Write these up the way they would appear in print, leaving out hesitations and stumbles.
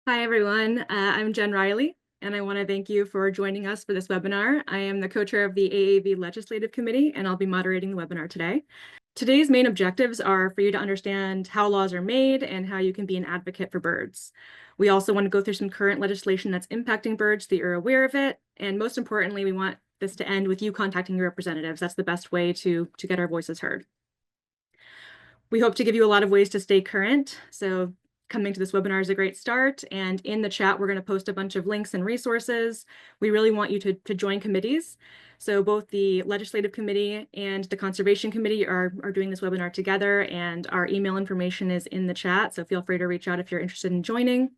Hi, everyone. I'm Jen Riley, and I want to thank you for joining us for this webinar. I am the co-chair of the AAV Legislative Committee, and I'll be moderating the webinar today. Today's main objectives are for you to understand how laws are made and how you can be an advocate for birds. We also want to go through some current legislation that's impacting birds so that you're aware of it. And most importantly, we want this to end with you contacting your representatives. That's the best way to get our voices heard. We hope to give you a lot of ways to stay current. So coming to this webinar is a great start. And in the chat, we're going to post a bunch of links and resources. We really want you to join committees. So both the Legislative Committee and the Conservation Committee are doing this webinar together, and our email information is in the chat. So feel free to reach out if you're interested in joining.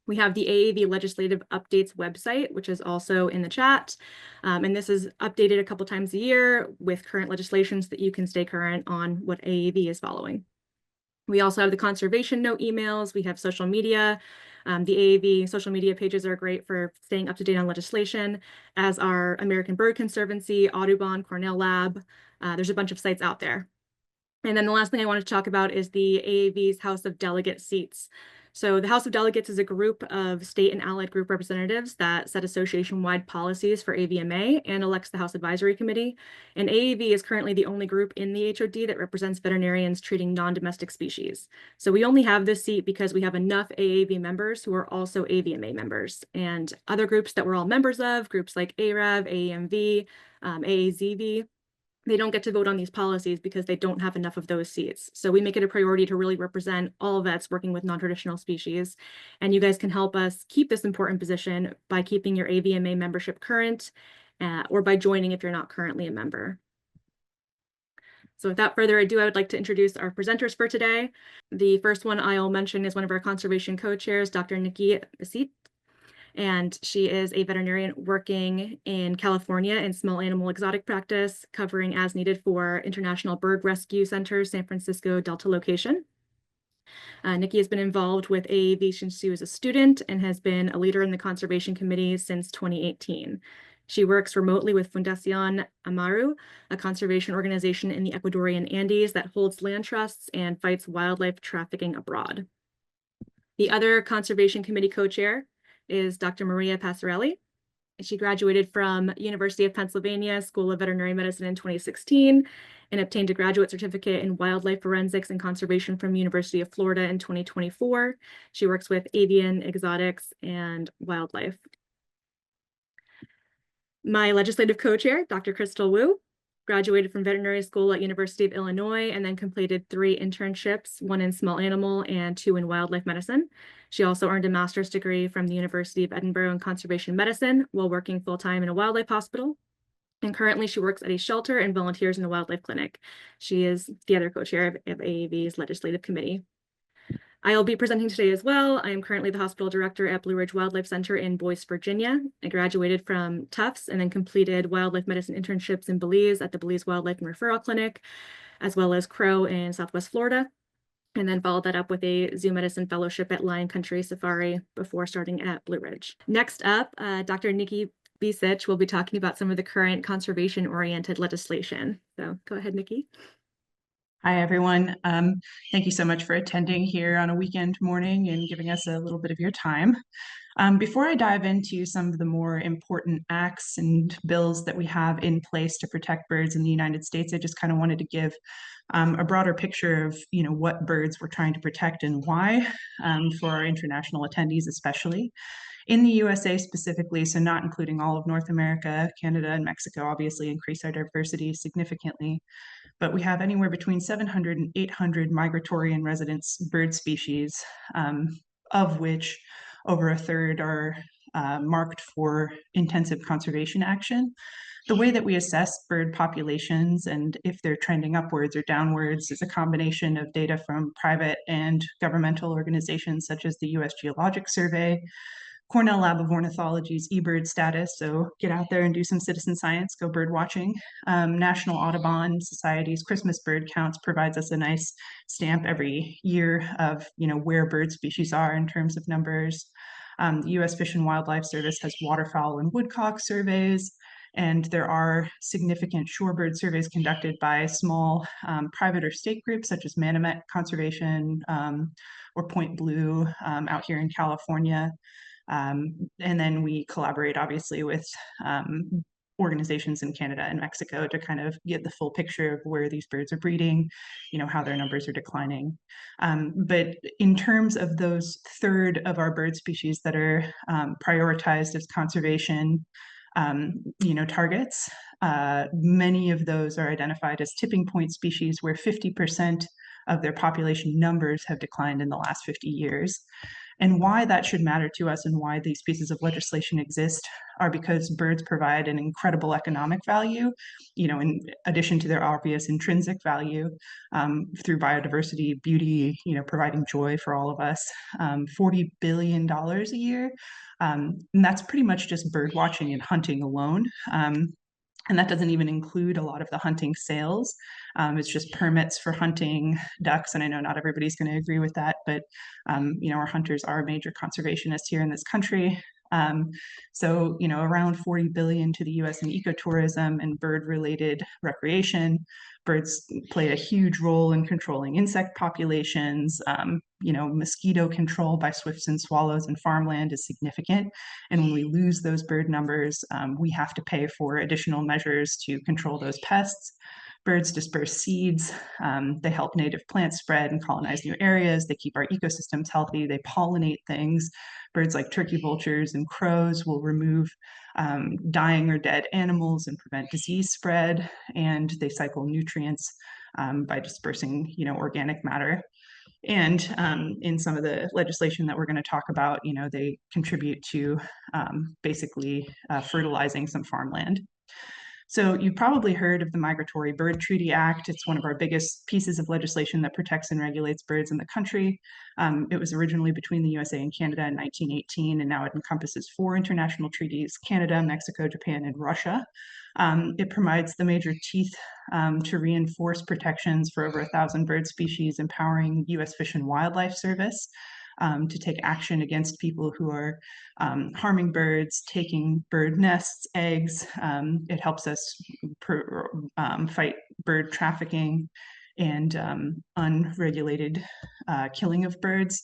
We have the AAV Legislative Updates website, which is also in the chat. And this is updated a couple times a year with current legislation so that you can stay current on what AAV is following. We also have the conservation note emails. We have social media. The AAV social media pages are great for staying up to date on legislation, as are American Bird Conservancy, Audubon, Cornell Lab. There's a bunch of sites out there. And then the last thing I wanted to talk about is the AAV's House of Delegate seats. So the House of Delegates is a group of state and allied group representatives that set association-wide policies for AVMA and elects the House Advisory Committee. And AAV is currently the only group in the HOD that represents veterinarians treating non-domestic species. So we only have this seat because we have enough AAV members who are also AVMA members. And other groups that we're all members of, groups like ARAV, AAMV, AAZV, they don't get to vote on these policies because they don't have enough of those seats. So we make it a priority to really represent all vets working with non-traditional species. And you guys can help us keep this important position by keeping your AVMA membership current or by joining if you're not currently a member. So without further ado, I would like to introduce our presenters for today. The first one I'll mention is one of our conservation co-chairs, Dr. Nikki Basit. And she is a veterinarian working in California in small animal exotic practice, covering as needed for International Bird Rescue Center's San Francisco Delta location. Nikki has been involved with AAV since she was a student and has been a leader in the Conservation Committee since 2018. She works remotely with Fundación Amaru, a conservation organization in the Ecuadorian Andes that holds land trusts and fights wildlife trafficking abroad. The other Conservation Committee co-chair is Dr. Maria Passarelli. She graduated from University of Pennsylvania School of Veterinary Medicine in 2016 and obtained a graduate certificate in wildlife forensics and conservation from University of Florida in 2024. She works with avian, exotics, and wildlife. My legislative co-chair, Dr. Crystal Wu, graduated from veterinary school at University of Illinois and then completed 3 internships, 1 in small animal and 2 in wildlife medicine. She also earned a master's degree from the University of Edinburgh in conservation medicine while working full-time in a wildlife hospital. And currently she works at a shelter and volunteers in a wildlife clinic. She is the other co-chair of AAV's legislative committee. I'll be presenting today as well. I am currently the hospital director at Blue Ridge Wildlife Center in Boyce, Virginia. I graduated from Tufts and then completed wildlife medicine internships in Belize at the Belize Wildlife and Referral Clinic, as well as Crow in Southwest Florida, and then followed that up with a zoo medicine fellowship at Lion Country Safari before starting at Blue Ridge. Next up, Dr. Nikki Bisich will be talking about some of the current conservation-oriented legislation. So go ahead, Nikki. Hi, everyone. Thank you so much for attending here on a weekend morning and giving us a little bit of your time. Before I dive into some of the more important acts and bills that we have in place to protect birds in the United States, I just kind of wanted to give a broader picture of what birds we're trying to protect and why, for our international attendees especially. In the USA specifically, so not including all of North America, Canada, and Mexico, obviously increase our diversity significantly. But we have anywhere between 700 and 800 migratory and residence bird species, of which over a third are marked for intensive conservation action. The way that we assess bird populations and if they're trending upwards or downwards is a combination of data from private and governmental organizations such as the US Geologic Survey, Cornell Lab of Ornithology's eBird status, so get out there and do some citizen science, go bird watching. National Audubon Society's Christmas bird counts provides us a nice stamp every year of where bird species are in terms of numbers. The US Fish and Wildlife Service has waterfowl and woodcock surveys, And there are significant shorebird surveys conducted by small private or state groups such as Manomet Conservation or Point Blue out here in California. And then we collaborate obviously with organizations in Canada and Mexico to kind of get the full picture of where these birds are breeding, how their numbers are declining. But in terms of those third of our bird species that are prioritized as conservation targets, many of those are identified as tipping point species where 50% of their population numbers have declined in the last 50 years. And why that should matter to us and why these pieces of legislation exist are because birds provide an incredible economic value, in addition to their obvious intrinsic value through biodiversity, beauty, providing joy for all of us, $40 billion a year. And that's pretty much just bird watching and hunting alone. And that doesn't even include a lot of the hunting sales. It's just permits for hunting ducks. And I know not everybody's going to agree with that, but our hunters are major conservationists here in this country. So, around 40 billion to the US in ecotourism and bird-related recreation. Birds play a huge role in controlling insect populations. Mosquito control by swifts and swallows in farmland is significant. And when we lose those bird numbers, we have to pay for additional measures to control those pests. Birds disperse seeds. They help native plants spread and colonize new areas. They keep our ecosystems healthy. They pollinate things. Birds like turkey vultures and crows will remove dying or dead animals and prevent disease spread. And they cycle nutrients by dispersing, organic matter. And in some of the legislation that we're going to talk about, they contribute to basically fertilizing some farmland. So you've probably heard of the Migratory Bird Treaty Act. It's one of our biggest pieces of legislation that protects and regulates birds in the country. It was originally between the USA and Canada in 1918, and now it encompasses 4 international treaties: Canada, Mexico, Japan, and Russia. It provides the major teeth to reinforce protections for over 1,000 bird species, empowering US Fish and Wildlife Service to take action against people who are harming birds, taking bird nests, eggs. It helps us fight bird trafficking and unregulated killing of birds.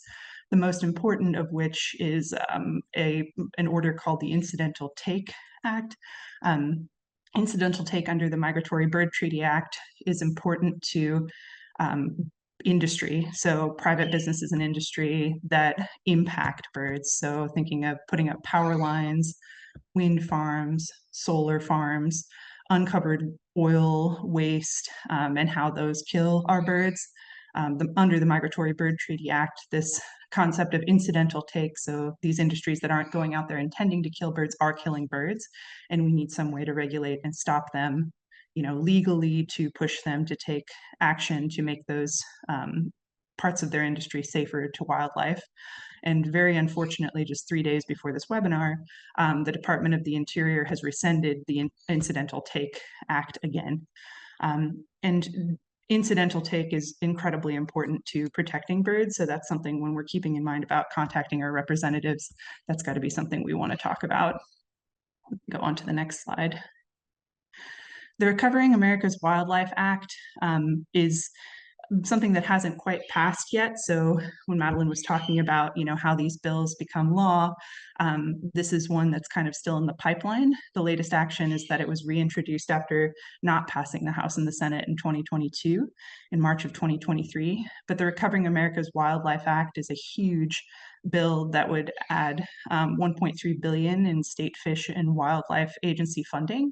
The most important of which is an order called the Incidental Take Act. Incidental take under the Migratory Bird Treaty Act is important to industry, so private businesses and industry that impact birds. So thinking of putting up power lines, wind farms, solar farms, uncovered oil waste, and how those kill our birds. Under the Migratory Bird Treaty Act, this concept of incidental take, so these industries that aren't going out there intending to kill birds are killing birds, and we need some way to regulate and stop them, legally, to push them to take action to make those parts of their industry safer to wildlife. And very unfortunately, just 3 days before this webinar, the Department of the Interior has rescinded the Incidental Take Act again. And incidental take is incredibly important to protecting birds. So that's something, when we're keeping in mind about contacting our representatives, that's got to be something we want to talk about. Go on to the next slide. The Recovering America's Wildlife Act is something that hasn't quite passed yet. So when Madeline was talking about, how these bills become law, this is one that's kind of still in the pipeline. The latest action is that it was reintroduced after not passing the House and the Senate in 2022, in March of 2023. But the Recovering America's Wildlife Act is a huge bill that would add $1.3 billion in state fish and wildlife agency funding,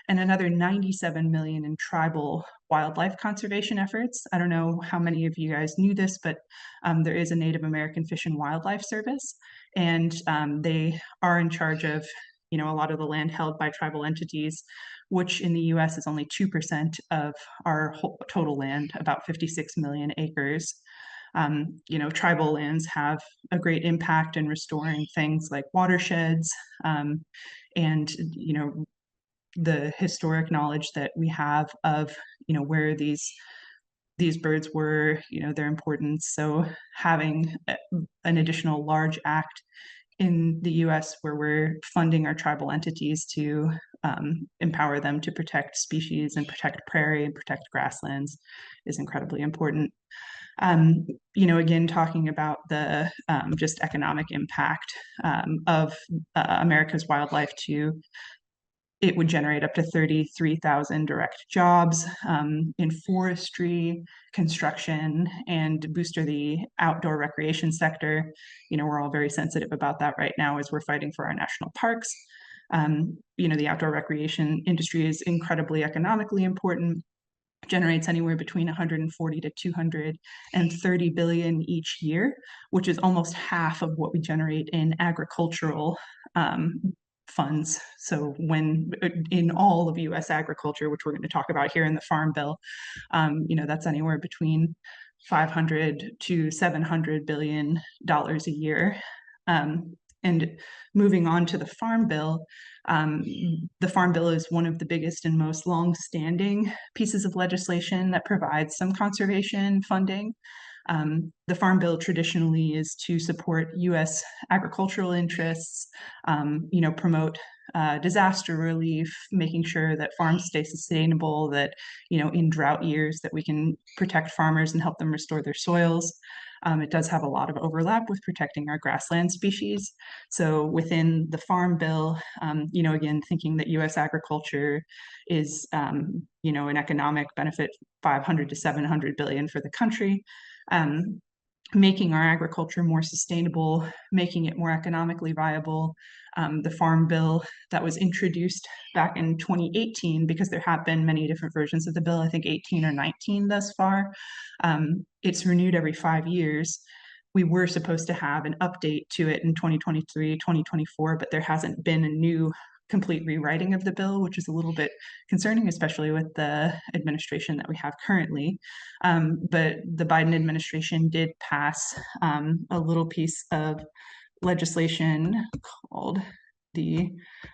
and another $97 million in tribal wildlife conservation efforts. I don't know how many of you guys knew this, but there is a Native American Fish and Wildlife Service, and they are in charge of, a lot of the land held by tribal entities, which in the US is only 2% of our total land, about 56 million acres. Tribal lands have a great impact in restoring things like watersheds, and, the historic knowledge that we have of, where these birds were, their importance. So having an additional large act in the US where we're funding our tribal entities to empower them to protect species and protect prairie and protect grasslands is incredibly important. Again, talking about the just economic impact of America's wildlife too, it would generate up to 33,000 direct jobs in forestry, construction, and booster the outdoor recreation sector. We're all very sensitive about that right now as we're fighting for our national parks. The outdoor recreation industry is incredibly economically important, generates anywhere between 140 to 230 billion each year, which is almost half of what we generate in agricultural funds. So when in all of U.S. agriculture, which we're going to talk about here in the Farm Bill, that's anywhere between 500 to 700 billion dollars a year. And moving on to the Farm Bill, the Farm Bill is one of the biggest and most long-standing pieces of legislation that provides some conservation funding. The Farm Bill traditionally is to support U.S. agricultural interests, promote disaster relief, making sure that farms stay sustainable, that, in drought years that we can protect farmers and help them restore their soils. It does have a lot of overlap with protecting our grassland species. So within the Farm Bill, again, thinking that U.S. agriculture is, an economic benefit, 500 to 700 billion for the country. Making our agriculture more sustainable, making it more economically viable. The Farm Bill that was introduced back in 2018, because there have been many different versions of the bill, I think 18 or 19 thus far. It's renewed every 5 years. We were supposed to have an update to it in 2023, 2024, but there hasn't been a new complete rewriting of the bill, which is a little bit concerning, especially with the administration that we have currently. But the Biden administration did pass a little piece of legislation called the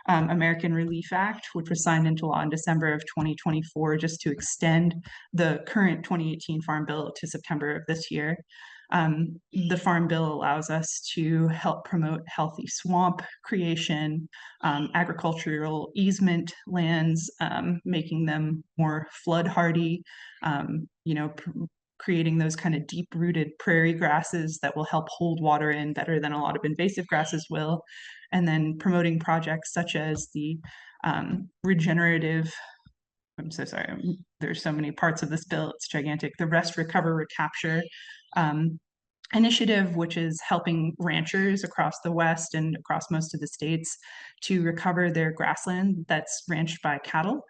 American Relief Act, which was signed into law in December of 2024, just to extend the current 2018 Farm Bill to September of this year. The Farm Bill allows us to help promote healthy swamp creation, agricultural easement lands, making them more flood hardy, creating those kind of deep-rooted prairie grasses that will help hold water in better than a lot of invasive grasses will, and then promoting projects such as the regenerative, I'm so sorry, there's so many parts of this bill, it's gigantic, the Rest, Recover, Recapture initiative, which is helping ranchers across the West and across most of the states to recover their grassland that's ranched by cattle.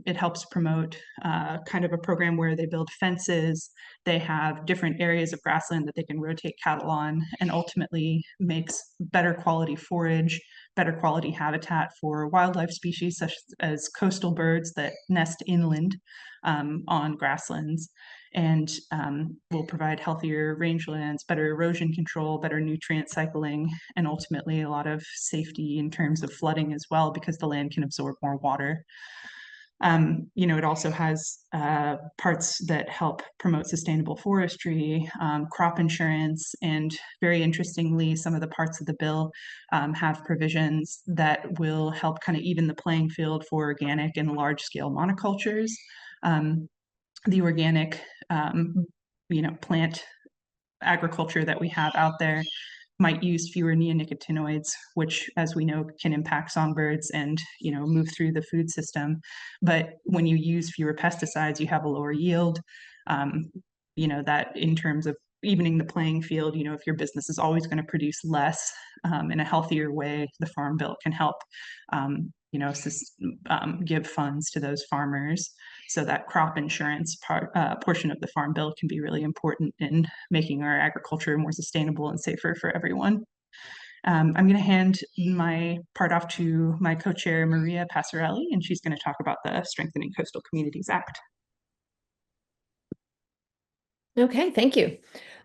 It helps promote kind of a program where they build fences, they have different areas of grassland that they can rotate cattle on, and ultimately makes better quality forage, better quality habitat for wildlife species such as coastal birds that nest inland on grasslands, and will provide healthier rangelands, better erosion control, better nutrient cycling, and ultimately a lot of safety in terms of flooding as well, because the land can absorb more water. It also has parts that help promote sustainable forestry, crop insurance, and very interestingly, some of the parts of the bill have provisions that will help kind of even the playing field for organic and large-scale monocultures. The organic, plant agriculture that we have out there might use fewer neonicotinoids, which, as we know, can impact songbirds and, move through the food system. But when you use fewer pesticides, you have a lower yield. That in terms of evening the playing field, if your business is always going to produce less in a healthier way, the Farm Bill can help, give funds to those farmers. So that crop insurance portion of the Farm Bill can be really important in making our agriculture more sustainable and safer for everyone. I'm going to hand my part off to my co-chair, Maria Passarelli, and she's going to talk about the Strengthening Coastal Communities Act. Okay, thank you.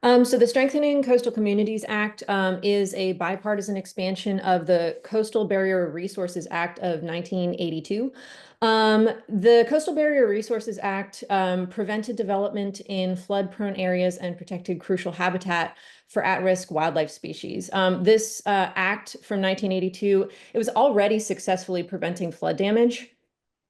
So the Strengthening Coastal Communities Act is a bipartisan expansion of the Coastal Barrier Resources Act of 1982. The Coastal Barrier Resources Act prevented development in flood-prone areas and protected crucial habitat for at-risk wildlife species. This act from 1982, it was already successfully preventing flood damage,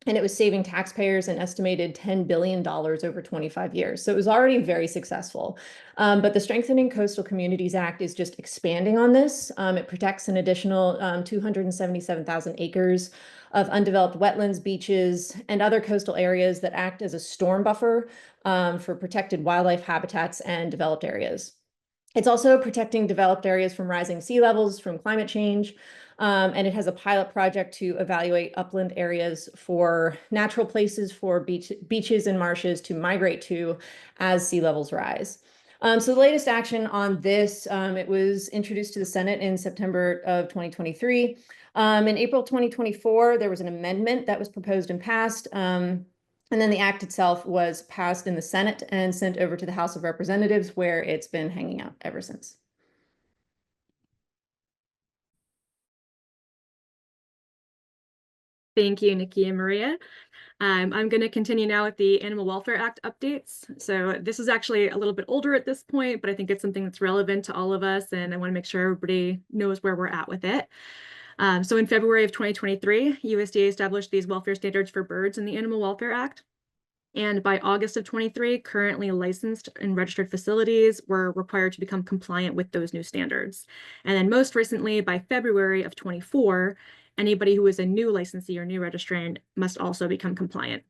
and it was saving taxpayers an estimated $10 billion over 25 years. So it was already very successful. But the Strengthening Coastal Communities Act is just expanding on this. It protects an additional 277,000 acres of undeveloped wetlands, beaches, and other coastal areas that act as a storm buffer for protected wildlife habitats and developed areas. It's also protecting developed areas from rising sea levels, from climate change, and it has a pilot project to evaluate upland areas for natural places for beaches and marshes to migrate to as sea levels rise. So the latest action on this, it was introduced to the Senate in September of 2023. In April 2024, there was an amendment that was proposed and passed. And then the act itself was passed in the Senate and sent over to the House of Representatives, where it's been hanging out ever since. Thank you, Nikki and Maria. I'm going to continue now with the Animal Welfare Act updates. So this is actually a little bit older at this point, but I think it's something that's relevant to all of us, and I want to make sure everybody knows where we're at with it. So in February of 2023, USDA established these welfare standards for birds in the Animal Welfare Act. And by August of 23, currently licensed and registered facilities were required to become compliant with those new standards. And then most recently, by February of 24, anybody who is a new licensee or new registrant must also become compliant.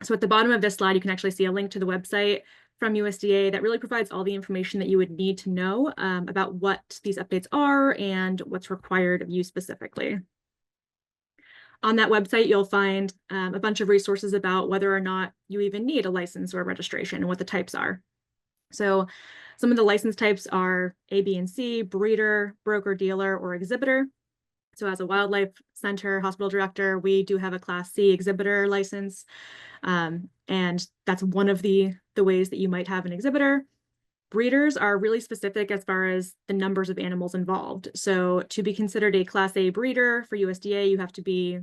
So at the bottom of this slide, you can actually see a link to the website from USDA that really provides all the information that you would need to know about what these updates are and what's required of you specifically. On that website, you'll find a bunch of resources about whether or not you even need a license or a registration and what the types are. So some of the license types are A, B, and C, breeder, broker, dealer, or exhibitor. So as a wildlife center hospital director, we do have a Class C exhibitor license. And that's one of the ways that you might have an exhibitor. Breeders are really specific as far as the numbers of animals involved. So to be considered a Class A breeder for USDA, you have to be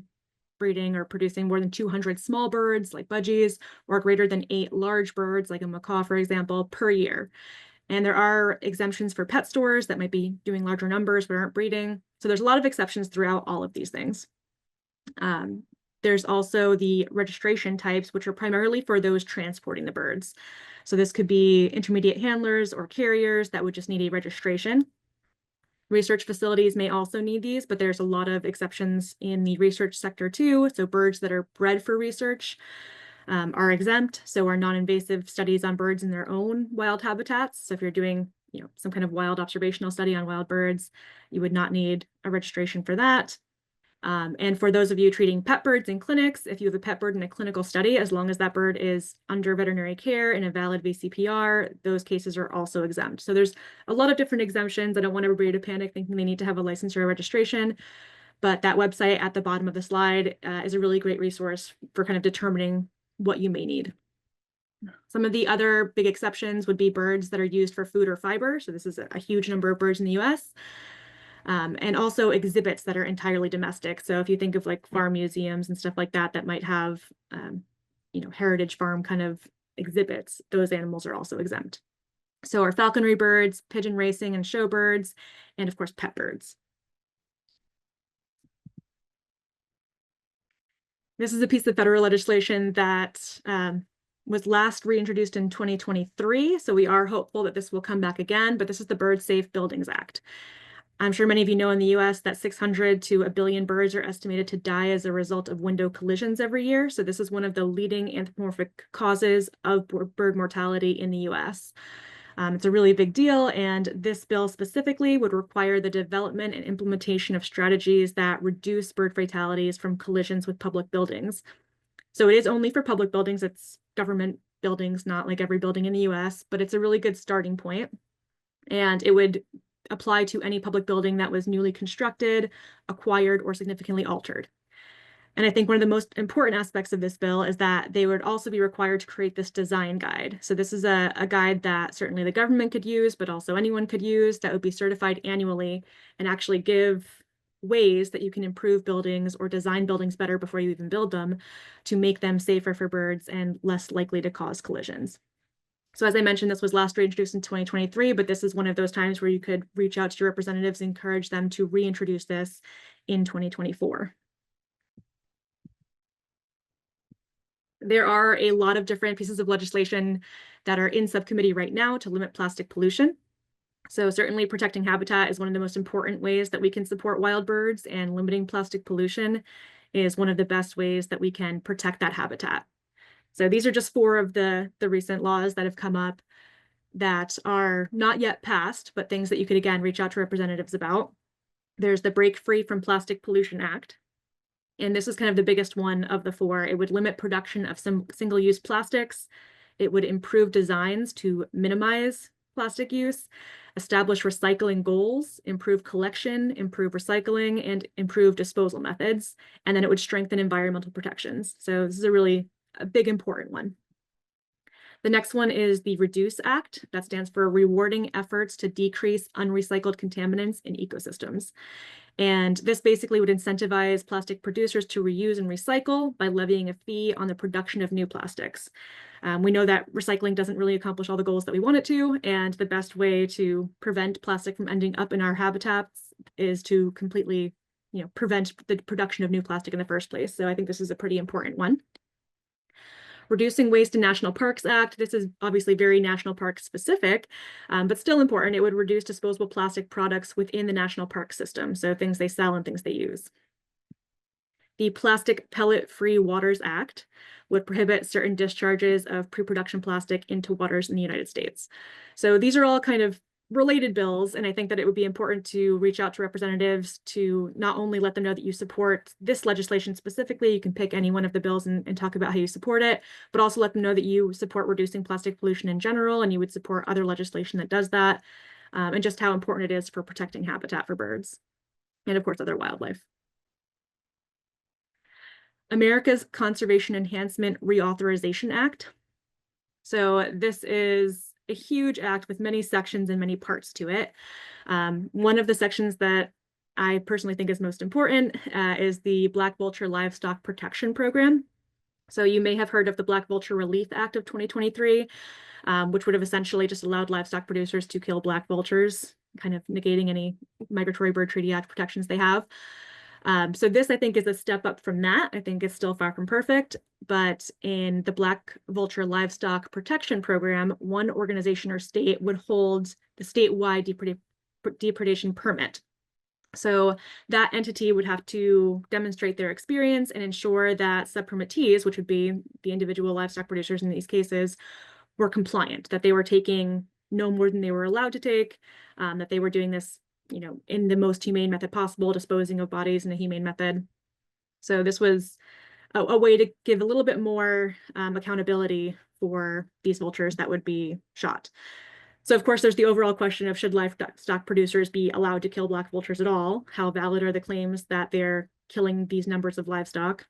breeding or producing more than 200 small birds like budgies, or greater than 8 large birds like a macaw, for example, per year. And there are exemptions for pet stores that might be doing larger numbers but aren't breeding. So there's a lot of exceptions throughout all of these things. There's also the registration types, which are primarily for those transporting the birds. So this could be intermediate handlers or carriers that would just need a registration. Research facilities may also need these, but there's a lot of exceptions in the research sector too. So birds that are bred for research are exempt. So are non-invasive studies on birds in their own wild habitats. So if you're doing, some kind of wild observational study on wild birds, you would not need a registration for that. And for those of you treating pet birds in clinics, if you have a pet bird in a clinical study, as long as that bird is under veterinary care and a valid VCPR, those cases are also exempt. So there's a lot of different exemptions. I don't want everybody to panic thinking they need to have a license or a registration, but that website at the bottom of the slide is a really great resource for kind of determining what you may need. Some of the other big exceptions would be birds that are used for food or fiber. So this is a huge number of birds in the US. And also exhibits that are entirely domestic. So if you think of like farm museums and stuff like that, that might have, heritage farm kind of exhibits, those animals are also exempt. So our falconry birds, pigeon racing and show birds, and of course, pet birds. This is a piece of federal legislation that was last reintroduced in 2023. So we are hopeful that this will come back again, but this is the Bird Safe Buildings Act. I'm sure many of you know in the US that 600 to 1 billion birds are estimated to die as a result of window collisions every year. So this is one of the leading anthropomorphic causes of bird mortality in the US. It's a really big deal, and this bill specifically would require the development and implementation of strategies that reduce bird fatalities from collisions with public buildings. So it is only for public buildings. It's government buildings, not like every building in the US, but it's a really good starting point. And it would apply to any public building that was newly constructed, acquired, or significantly altered. And I think one of the most important aspects of this bill is that they would also be required to create this design guide. So this is a guide that certainly the government could use, but also anyone could use, that would be certified annually and actually give ways that you can improve buildings or design buildings better before you even build them to make them safer for birds and less likely to cause collisions. So as I mentioned, this was last reintroduced in 2023, but this is one of those times where you could reach out to your representatives, encourage them to reintroduce this in 2024. There are a lot of different pieces of legislation that are in subcommittee right now to limit plastic pollution. So certainly protecting habitat is one of the most important ways that we can support wild birds, and limiting plastic pollution is one of the best ways that we can protect that habitat. So these are just 4 of the recent laws that have come up that are not yet passed, but things that you could, again, reach out to representatives about. There's the Break Free from Plastic Pollution Act. And this is kind of the biggest one of the 4. It would limit production of some single-use plastics. It would improve designs to minimize plastic use, establish recycling goals, improve collection, improve recycling, and improve disposal methods. And then it would strengthen environmental protections. So this is a big, important one. The next one is the Reduce Act. That stands for Rewarding Efforts to Decrease Unrecycled Contaminants in Ecosystems. And this basically would incentivize plastic producers to reuse and recycle by levying a fee on the production of new plastics. We know that recycling doesn't really accomplish all the goals that we want it to, and the best way to prevent plastic from ending up in our habitats is to completely, prevent the production of new plastic in the first place. So I think this is a pretty important one. Reducing Waste in National Parks Act. This is obviously very national park specific, but still important. It would reduce disposable plastic products within the national park system, so things they sell and things they use. The Plastic Pellet-Free Waters Act would prohibit certain discharges of pre-production plastic into waters in the United States. So these are all kind of related bills, and I think that it would be important to reach out to representatives to not only let them know that you support this legislation specifically, you can pick any one of the bills and talk about how you support it, but also let them know that you support reducing plastic pollution in general, and you would support other legislation that does that, and just how important it is for protecting habitat for birds, and of course other wildlife. America's Conservation Enhancement Reauthorization Act. So this is a huge act with many sections and many parts to it. One of the sections that I personally think is most important is the Black Vulture Livestock Protection Program. So you may have heard of the Black Vulture Relief Act of 2023, which would have essentially just allowed livestock producers to kill black vultures, kind of negating any Migratory Bird Treaty Act protections they have. So this, I think, is a step up from that. I think it's still far from perfect, but in the Black Vulture Livestock Protection Program, one organization or state would hold the statewide depredation permit. So that entity would have to demonstrate their experience and ensure that sub-permittees, which would be the individual livestock producers in these cases, were compliant, that they were taking no more than they were allowed to take, that they were doing this in the most humane method possible, disposing of bodies in a humane method. So this was a way to give a little bit more accountability for these vultures that would be shot. So of course, there's the overall question of should livestock producers be allowed to kill black vultures at all? How valid are the claims that they're killing these numbers of livestock?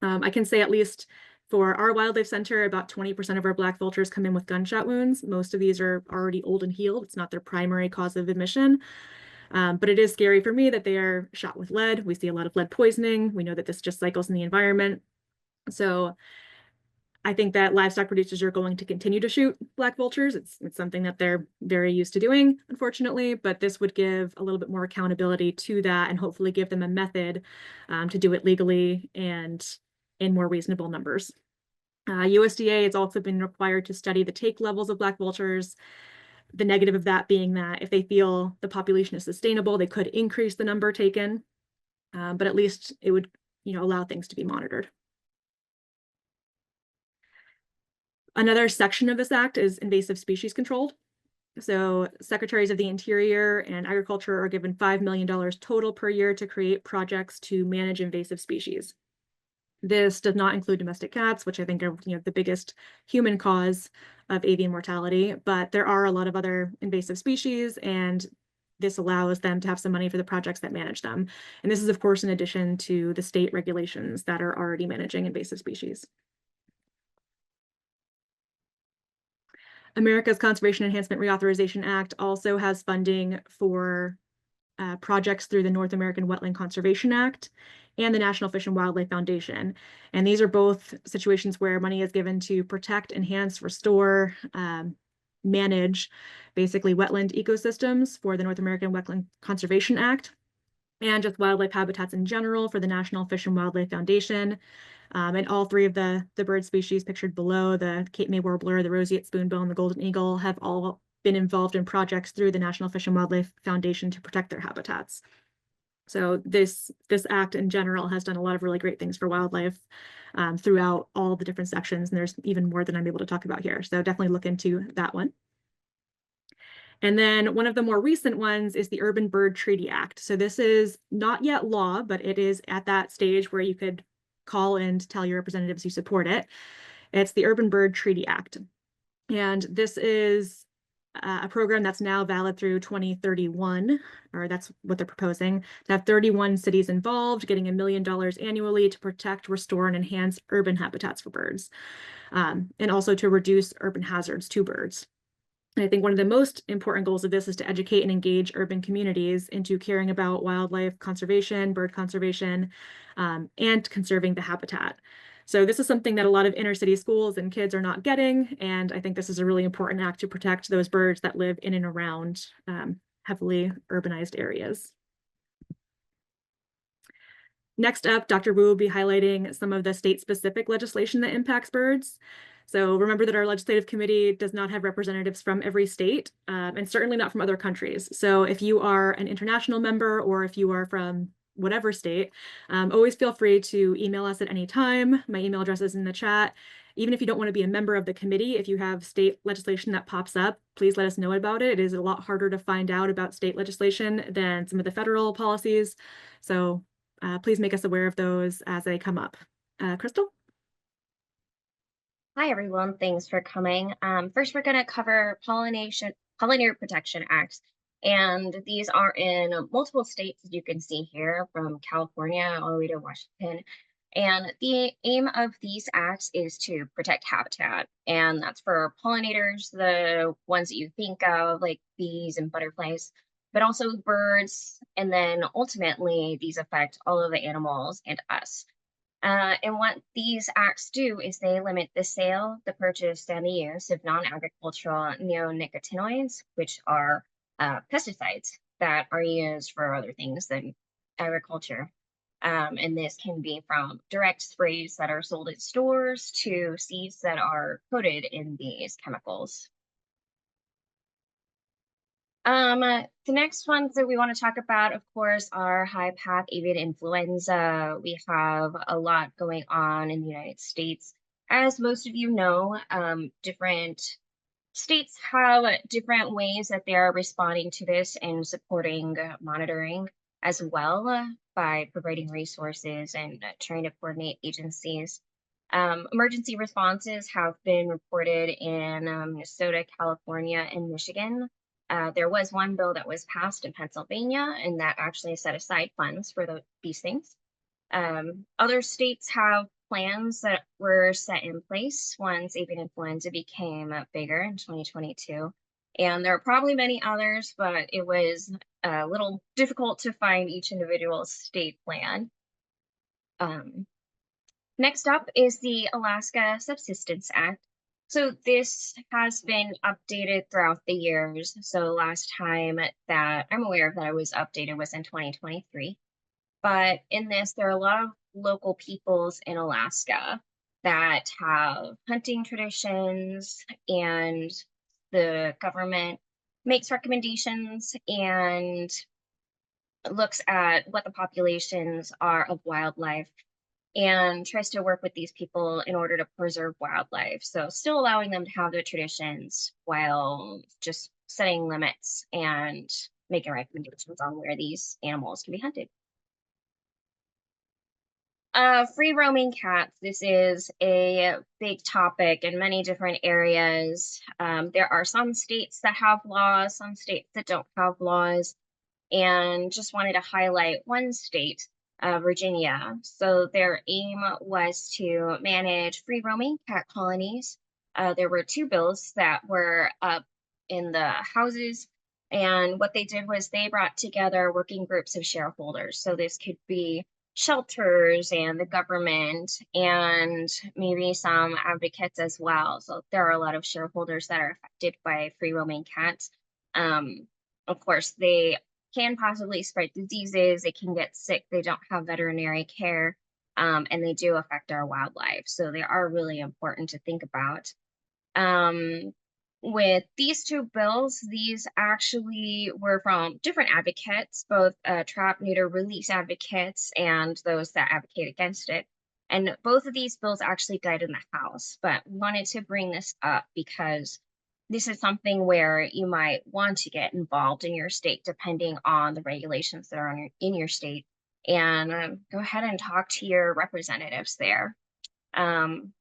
I can say at least for our wildlife center, about 20% of our black vultures come in with gunshot wounds. Most of these are already old and healed. It's not their primary cause of admission. But it is scary for me that they are shot with lead. We see a lot of lead poisoning. We know that this just cycles in the environment. So I think that livestock producers are going to continue to shoot black vultures. It's something that they're very used to doing, unfortunately, but this would give a little bit more accountability to that and hopefully give them a method to do it legally and in more reasonable numbers. USDA has also been required to study the take levels of black vultures. The negative of that being that if they feel the population is sustainable, they could increase the number taken, but at least it would, allow things to be monitored. Another section of this act is invasive species control. So secretaries of the Interior and Agriculture are given $5 million total per year to create projects to manage invasive species. This does not include domestic cats, which I think are the biggest human cause of avian mortality, but there are a lot of other invasive species, and this allows them to have some money for the projects that manage them. And this is, of course, in addition to the state regulations that are already managing invasive species. America's Conservation Enhancement Reauthorization Act also has funding for projects through the North American Wetland Conservation Act and the National Fish and Wildlife Foundation. And these are both situations where money is given to protect, enhance, restore, manage basically wetland ecosystems for the North American Wetland Conservation Act, and just wildlife habitats in general for the National Fish and Wildlife Foundation. And all three of the bird species pictured below, the Cape May warbler, the roseate spoonbill, and the golden eagle, have all been involved in projects through the National Fish and Wildlife Foundation to protect their habitats. So this act in general has done a lot of really great things for wildlife throughout all the different sections, and there's even more than I'm able to talk about here. So definitely look into that one. And then one of the more recent ones is the Urban Bird Treaty Act. So this is not yet law, but it is at that stage where you could call and tell your representatives you support it. It's the Urban Bird Treaty Act. And this is a program that's now valid through 2031, or that's what they're proposing, to have 31 cities involved, getting $1 million annually to protect, restore, and enhance urban habitats for birds, and also to reduce urban hazards to birds. And I think one of the most important goals of this is to educate and engage urban communities into caring about wildlife conservation, bird conservation, and conserving the habitat. So this is something that a lot of inner city schools and kids are not getting, and I think this is a really important act to protect those birds that live in and around heavily urbanized areas. Next up, Dr. Wu will be highlighting some of the state-specific legislation that impacts birds. So remember that our legislative committee does not have representatives from every state, and certainly not from other countries. So if you are an international member, or if you are from whatever state, always feel free to email us at any time. My email address is in the chat. Even if you don't want to be a member of the committee, if you have state legislation that pops up, please let us know about it. It is a lot harder to find out about state legislation than some of the federal policies. So please make us aware of those as they come up. Crystal? Hi, everyone. Thanks for coming. First, we're going to cover Pollinator Protection Acts. And these are in multiple states, as you can see here, from California all the way to Washington. And the aim of these acts is to protect habitat. And that's for pollinators, the ones that you think of, like bees and butterflies, but also birds. And then ultimately, these affect all of the animals and us. And what these acts do is they limit the sale, the purchase, and the use of non-agricultural neonicotinoids, which are pesticides that are used for other things than agriculture. And this can be from direct sprays that are sold at stores to seeds that are coated in these chemicals. The next ones that we want to talk about, of course, are high path avian influenza. We have a lot going on in the United States. As most of you know, different states have different ways that they are responding to this and supporting monitoring as well by providing resources and trying to coordinate agencies. Emergency responses have been reported in Minnesota, California, and Michigan. There was one bill that was passed in Pennsylvania, and that actually set aside funds for these things. Other states have plans that were set in place once avian influenza became bigger in 2022. And there are probably many others, but it was a little difficult to find each individual state plan. Next up is the Alaska Subsistence Act. So this has been updated throughout the years. So last time that I'm aware of that it was updated was in 2023. But in this, there are a lot of local peoples in Alaska that have hunting traditions, and the government makes recommendations and looks at what the populations are of wildlife and tries to work with these people in order to preserve wildlife. So still allowing them to have their traditions while just setting limits and making recommendations on where these animals can be hunted. Free roaming cats. This is a big topic in many different areas. There are some states that have laws, some states that don't have laws, and just wanted to highlight one state, Virginia. So their aim was to manage free roaming cat colonies. There were two bills that were up in the houses And what they did was they brought together working groups of shareholders. So this could be shelters and the government and maybe some advocates as well. So there are a lot of shareholders that are affected by free roaming cats. Of course, they can possibly spread diseases, they can get sick, they don't have veterinary care, and they do affect our wildlife. So they are really important to think about. With these two bills, these actually were from different advocates, both trap, neuter, release advocates and those that advocate against it. And both of these bills actually died in the House, but wanted to bring this up because this is something where you might want to get involved in your state, depending on the regulations that are in your state, and go ahead and talk to your representatives there.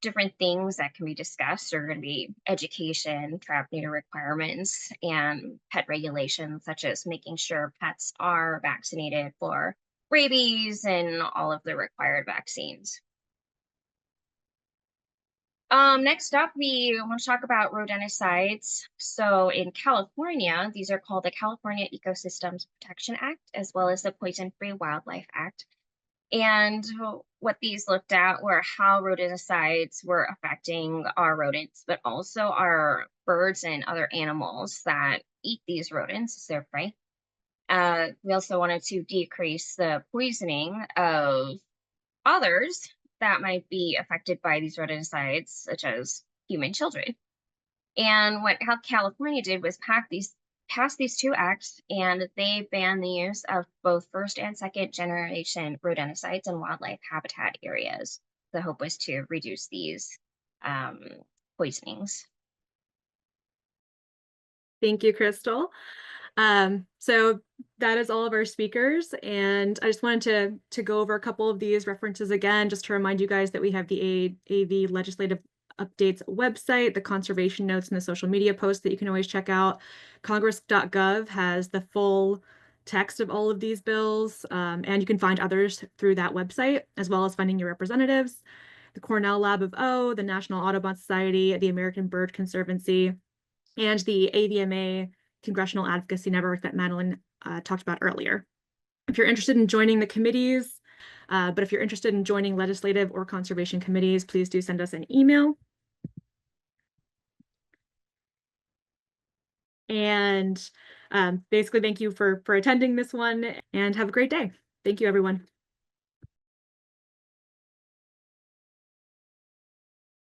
Different things that can be discussed are going to be education, trap neuter requirements, and pet regulations, such as making sure pets are vaccinated for rabies and all of the required vaccines. Next up, we want to talk about rodenticides. So in California, these are called the California Ecosystems Protection Act, as well as the Poison Free Wildlife Act. And what these looked at were how rodenticides were affecting our rodents, but also our birds and other animals that eat these rodents as their prey. We also wanted to decrease the poisoning of others that might be affected by these rodenticides, such as human children. And what California did was pass these two acts, and they ban the use of both first and second generation rodenticides in wildlife habitat areas. The hope was to reduce these poisonings. Thank you, Crystal. So that is all of our speakers, and I just wanted to go over a couple of these references again, just to remind you guys that we have the AAV Legislative Updates website, the conservation notes, and the social media posts that you can always check out. Congress.gov has the full text of all of these bills, and you can find others through that website, as well as finding your representatives. The Cornell Lab of O, the National Audubon Society, the American Bird Conservancy, and the AVMA Congressional Advocacy Network that Madeline talked about earlier. If you're interested in joining the committees, but if you're interested in joining legislative or conservation committees, please do send us an email. And basically, thank you for attending this one, and have a great day. Thank you, everyone.